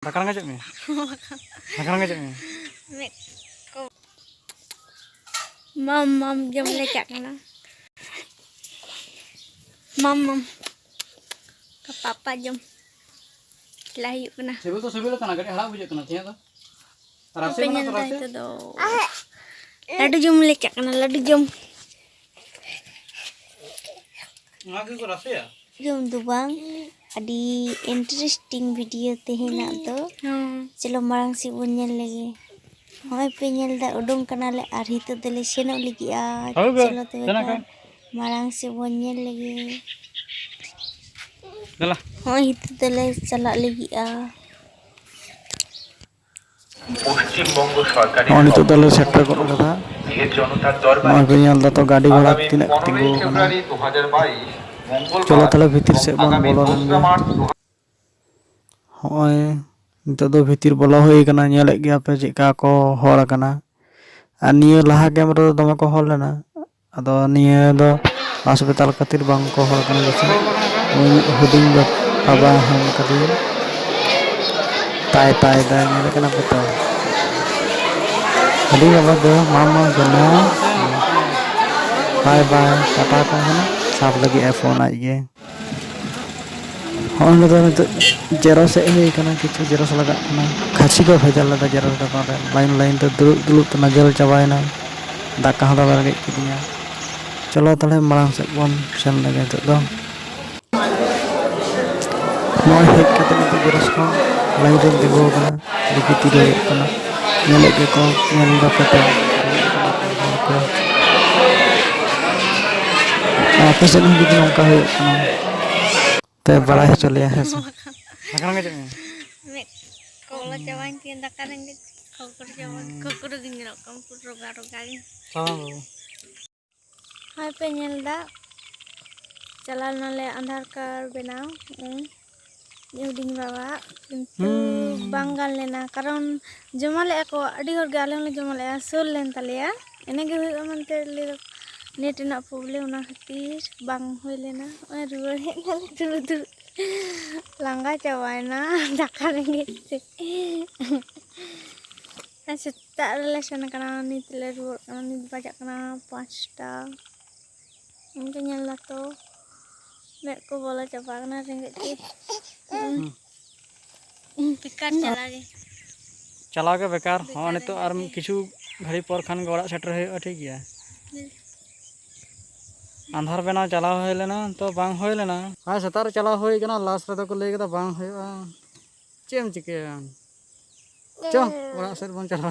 Dakan ngajak nih. Dakan ngajak nih. Mam jom lecak kana. Mam ke papa jom. Lahir kena. Sebil kana gadi halak bujak kana tiya to. Rasa Pengen mana itu rasa? do. Ladu jom lecak kana ladu jom. Ngagi ko rasa ya? Jom tu bang. Adi interesting video tehena to. Chalo marang si bunyal lagi. Hoy penyel da udung kanale ar hito dele seno lagi a. Chalo to marang si bunyal lagi. Dala. Hoy hito dele chalak lagi a. Paschimbanga সরকারের নিতো দলে sector কত কথা দিয়ে জনতার দরবারে মই পেኛল তো গাড়ি ঘোড়া আগামী তিন 15 তিনগো ফেব্রুয়ারি 2022 মঙ্গলবার চলো তাহলে ভিতর সে বন আগামী বলো 2 মার্চ হয় নিতো দো ভিতর বলা হয়ে কানা ñelek gya pe cheka ko hol kana আর নিয়ে লাহা ক্যামেরা তো দমে ko hol lena ado নিয়ে do hospital katir bang ko hol kana gese huding do aba han kadi tai da ñelek kana beto adi aba do mama jana bye tata ko hana sab lagi phone ai ge hon do nito jeros e kana kichu jeros laga kana khachi ko bhejal lada jeros da pare lain to dulu tana jel chabaina daka hada lagi kidinya chalo tale marang se bon sen lagi to do moi hek kate nito jeros ko lain do dego kana diki tire kana ñelek ge ko ñel da pete apa sen gitu nongka huyuk kana te bala he chole hai dakan ngajak nih Mek kalau cawan tiada kadang kau kerja kau kerja tinggal kamu kerja rogai. sama Hai penyel da jalan nale Aadhaar card benau. Uding bawa কিন্তু বাঙ্গাল লেনা কারণ জমালে ako adi hor gale le jomale sul len talia ene ge hoy amante le net na problem na khatir bang hoy lena oi ruar he na tur langga cawaina daka rengit Seta relation kana nit le ruar kana nit pajak kana 5টা mungkin nyala to nek ko bola coba kana rengit पिकार चला गए चला के बेकार हाँ नहीं तो और किछु घड़ी पर खान के सेटर है ठीक है आंधार बेना चला हो लेना तो बांग हो लेना हाँ सेतार चला हो गना लास्ट रे तो को ले के बांग हो चेम चिके चो ओरा सेर बन चला